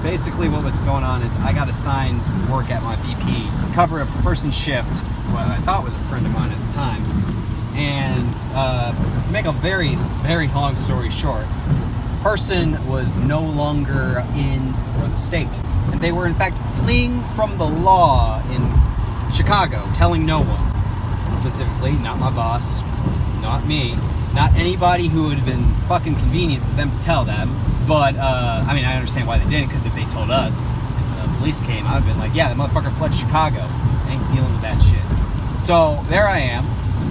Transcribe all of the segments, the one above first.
basically what was going on is I got assigned work at my BP to cover a person's shift, what I thought was a friend of mine at the time. And to make a very, very long story short, person was no longer in the state. And they were in fact fleeing from the law in Chicago, telling no one. Specifically, not my boss, not me, not anybody who would have been fucking convenient for them to tell them. But, I mean, I understand why they didn't, because if they told us, if the police came, I would have been like, yeah, the motherfucker fled to Chicago. I ain't dealing with that shit. So, there I am,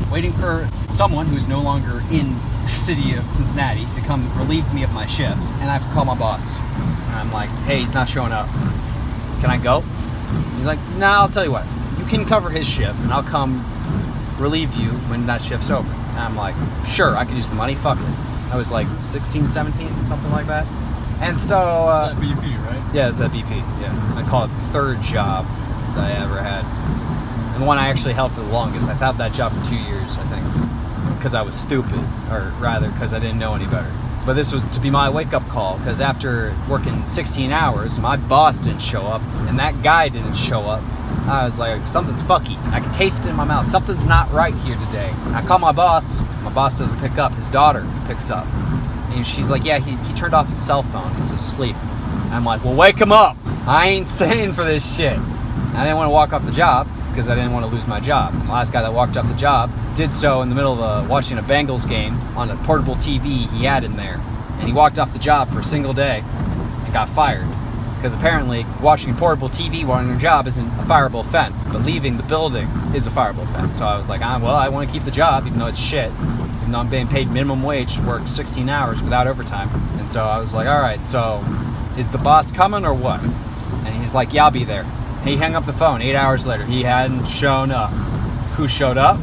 waiting for someone who's no longer in the city of Cincinnati to come relieve me of my shift. And I have to call my boss. And I'm like, hey, he's not showing up. Can I go? He's like, nah, I'll tell you what. You can cover his shift, and I'll come relieve you when that shift's over. And I'm like, sure, I can use the money, fuck it. I was like 16, 17, something like that. And so... it's that BP, right? Yeah, it's that BP, yeah. I call it the third job that I ever had. And the one I actually held for the longest. I had that job for 2 years, I think. Because I was stupid, or rather, because I didn't know any better. But this was to be my wake-up call, because after working 16 hours, my boss didn't show up, and that guy didn't show up. I was like, something's fucky. I can taste it in my mouth. Something's not right here today. I call my boss. My boss doesn't pick up. His daughter picks up. And she's like, yeah, he turned off his cell phone. He was asleep. And I'm like, well, wake him up. I ain't staying for this shit. And I didn't want to walk off the job because I didn't want to lose my job. And the last guy that walked off the job did so in the middle of watching a Bengals game on a portable TV he had in there. And he walked off the job for a single day and got fired. Because apparently, watching a portable TV while on your job isn't a fireable offense, but leaving the building is a fireable offense. So I was like, well, I want to keep the job, even though it's shit. Even though I'm being paid minimum wage to work 16 hours without overtime. And so I was like, all right, so is the boss coming or what? And he's like, yeah, I'll be there. And he hung up the phone 8 hours later. He hadn't shown up. Who showed up?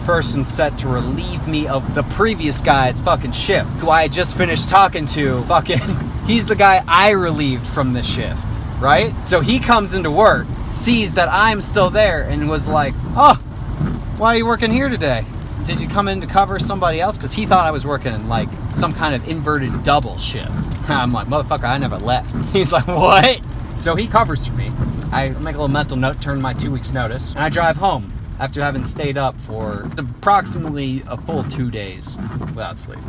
Person set to relieve me of the previous guy's fucking shift, who I had just finished talking to. Fucking, he's the guy I relieved from the shift, right? So he comes into work, sees that I'm still there, and was like, oh, why are you working here today? Did you come in to cover somebody else? Because he thought I was working like some kind of inverted double shift. I'm like, motherfucker, I never left. He's like, what? So he covers for me. I make a little mental note, turn my 2 weeks notice, and I drive home after having stayed up for approximately a full 2 days without sleep.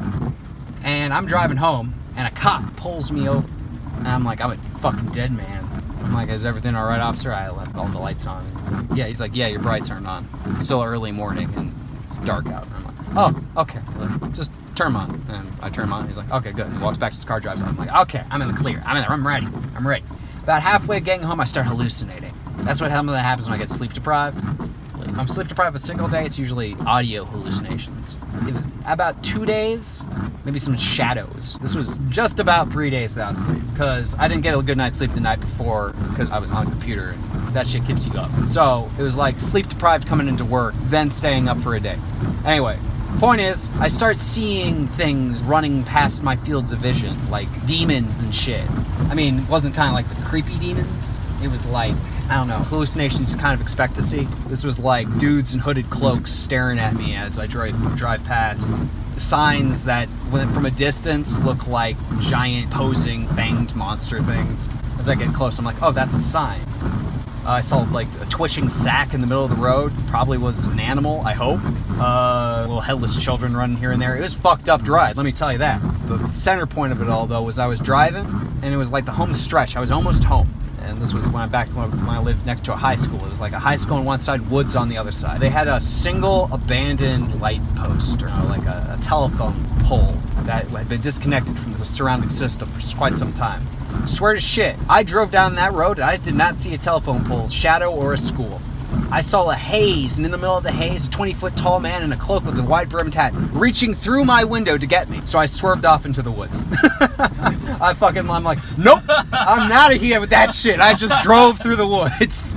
And I'm driving home, and a cop pulls me over. And I'm like, I'm a fucking dead man. I'm like, is everything all right, officer? I left all the lights on. He's like, yeah, your brights aren't on. It's still early morning, and it's dark out. And I'm like, oh, okay. Like, just turn them on. And I turn them on. He's like, okay, good. He walks back to his car, drives on. I'm like, okay, I'm in the clear. I'm ready. About halfway getting home, I start hallucinating. That's what happens when I get sleep deprived. If I'm sleep deprived a single day, it's usually audio hallucinations. About 2 days, maybe some shadows. This was just about 3 days without sleep, because I didn't get a good night's sleep the night before because I was on a computer, and that shit keeps you up. So it was like sleep deprived coming into work, then staying up for a day. Anyway, point is, I start seeing things running past my fields of vision, like demons and shit. I mean, it wasn't kind of like the creepy demons. It was like, I don't know, hallucinations you kind of expect to see. This was like dudes in hooded cloaks staring at me as I drive past. Signs that, from a distance, look like giant, posing, fanged monster things. As I get close, I'm like, oh, that's a sign. I saw like a twitching sack in the middle of the road. Probably was an animal, I hope. Little headless children running here and there. It was fucked up ride, let me tell you that. The center point of it all, though, was I was driving, and it was like the home stretch. I was almost home. And this was when I lived next to a high school. It was like a high school on one side, woods on the other side. They had a single abandoned light post, or like a telephone pole that had been disconnected from the surrounding system for quite some time. Swear to shit, I drove down that road and I did not see a telephone pole, shadow, or a school. I saw a haze, and in the middle of the haze, a 20-foot tall man in a cloak with a wide-brimmed hat reaching through my window to get me. So I swerved off into the woods. I'm like, nope, I'm out of here with that shit. I just drove through the woods.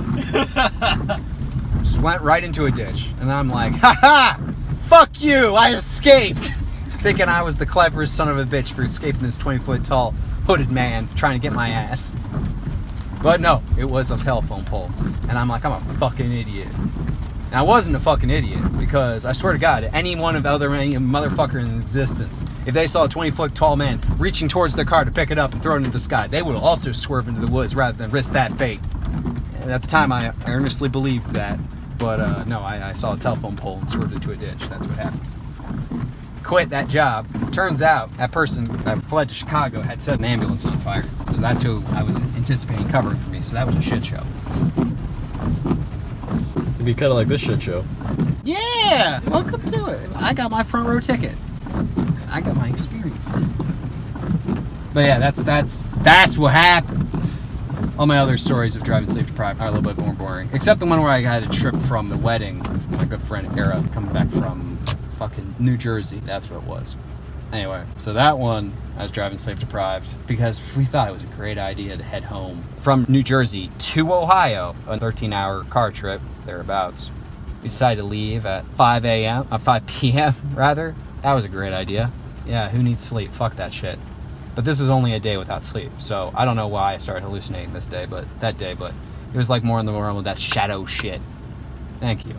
Just went right into a ditch. And I'm like, ha-ha, fuck you, I escaped. Thinking I was the cleverest son of a bitch for escaping this 20-foot tall hooded man trying to get my ass. But no, it was a telephone pole. And I'm like, I'm a fucking idiot. And I wasn't a fucking idiot, because I swear to God, any motherfucker in existence, if they saw a 20-foot tall man reaching towards their car to pick it up and throw it into the sky, they would also swerve into the woods rather than risk that fate. And at the time, I earnestly believed that. But no, I saw a telephone pole and swerved into a ditch. That's what happened. Quit that job. Turns out that person that fled to Chicago had set an ambulance on fire. So that's who I was anticipating covering for me. So that was a shit show. It'd be kind of like this shit show. Yeah! Welcome to it. I got my front row ticket. I got my experience. But yeah, that's what happened. All my other stories of driving sleep deprived are a little bit more boring. Except the one where I had a trip from the wedding with my good friend Era coming back from fucking New Jersey. That's what it was. Anyway, so that one, I was driving sleep deprived because we thought it was a great idea to head home from New Jersey to Ohio, a 13-hour car trip, thereabouts. We decided to leave at 5 p.m. rather. That was a great idea. Yeah, who needs sleep? Fuck that shit. But this is only a day without sleep, so I don't know why I started hallucinating that day, but it was like more in the realm of that shadow shit. Thank you.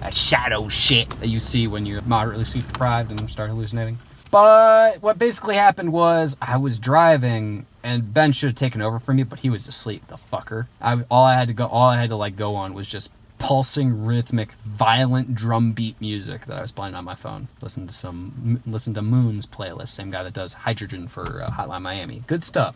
That shadow shit that you see when you're moderately sleep deprived and start hallucinating. But what basically happened was I was driving and Ben should have taken over for me, but he was asleep, the fucker. All I had to go on was just pulsing, rhythmic, violent drum beat music that I was playing on my phone. Listen to Moon's playlist, same guy that does Hydrogen for Hotline Miami. Good stuff.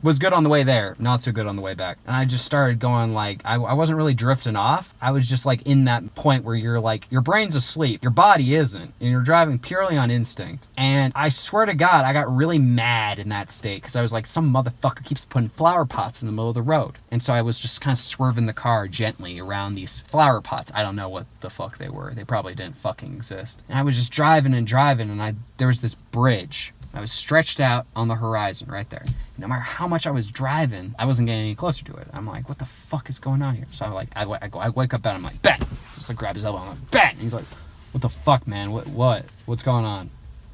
Was good on the way there, not so good on the way back. And I just started going like, I wasn't really drifting off. I was just like in that point where you're like, your brain's asleep, your body isn't, and you're driving purely on instinct. And I swear to God, I got really mad in that state because I was like, some motherfucker keeps putting flower pots in the middle of the road. And so I was just kind of swerving the car gently around these flower pots. I don't know what the fuck they were. They probably didn't fucking exist. And I was just driving, and there was this bridge. I was stretched out on the horizon right there. No matter how much I was driving, I wasn't getting any closer to it. I'm like, what the fuck is going on here? So I wake up and I'm like, Ben! Just like grab his elbow. I'm like, Ben! And he's like, what the fuck, man? What's going on?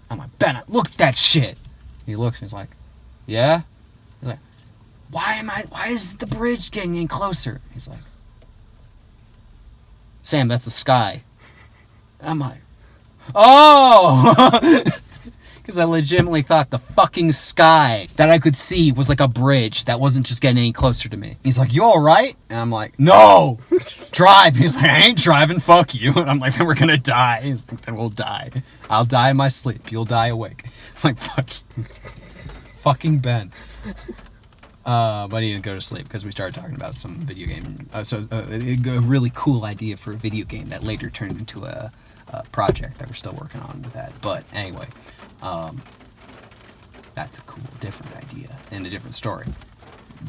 I'm like, Ben, look at that shit! He looks and he's like, yeah? He's like, why is the bridge getting any closer? He's like, Sam, that's the sky. I'm like, oh! Because I legitimately thought the fucking sky that I could see was like a bridge that wasn't just getting any closer to me. He's like, you alright? And I'm like, no! Drive! He's like, I ain't driving, fuck you. And I'm like, then we're gonna die. He's like, then we'll die. I'll die in my sleep. You'll die awake. I'm like, fuck you. Fucking Ben. But he didn't go to sleep because we started talking about some video game. A really cool idea for a video game that later turned into a project that we're still working on with that. But anyway, that's a cool, different idea and a different story.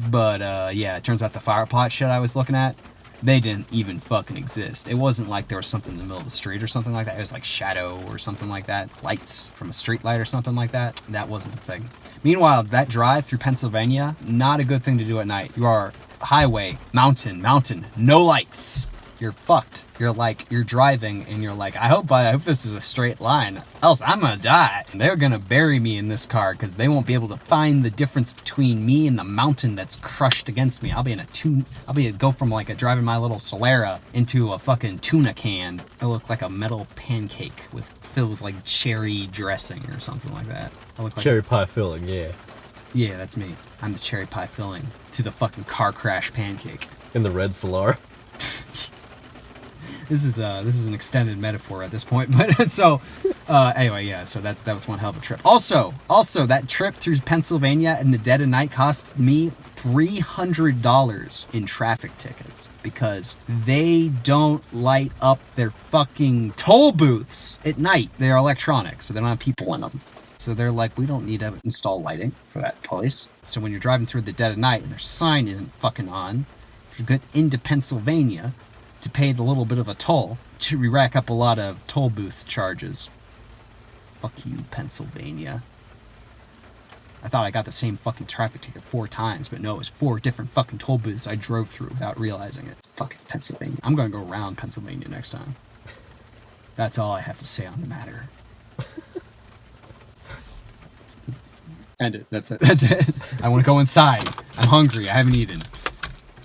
But yeah, it turns out the fire pot shit I was looking at, they didn't even fucking exist. It wasn't like there was something in the middle of the street or something like that. It was like shadow or something like that. Lights from a street light or something like that. That wasn't a thing. Meanwhile, that drive through Pennsylvania, not a good thing to do at night. You are highway, mountain, no lights. You're fucked. You're driving and you're like, I hope this is a straight line, else I'm gonna die. They're gonna bury me in this car because they won't be able to find the difference between me and the mountain that's crushed against me. I'll go from like driving my little Solera into a fucking tuna can. It'll look like a metal pancake filled with like cherry dressing or something like that. I look like cherry pie filling, yeah. Yeah, that's me. I'm the cherry pie filling to the fucking car crash pancake. In the red Solar. This is an extended metaphor at this point, but so anyway, yeah. So that was one hell of a trip. Also, that trip through Pennsylvania in the dead of night cost me $300 in traffic tickets because they don't light up their fucking toll booths at night. They're electronic, so they don't have people in them. So they're like, we don't need to install lighting for that place. So when you're driving through the dead of night and their sign isn't fucking on, if you get into Pennsylvania to pay the little bit of a toll, we rack up a lot of toll booth charges. Fuck you, Pennsylvania. I thought I got the same fucking traffic ticket 4 times, but no, it was 4 different fucking toll booths I drove through without realizing it. Fucking Pennsylvania. I'm gonna go around Pennsylvania next time. That's all I have to say on the matter. End it. That's it. I want to go inside. I'm hungry. I haven't eaten.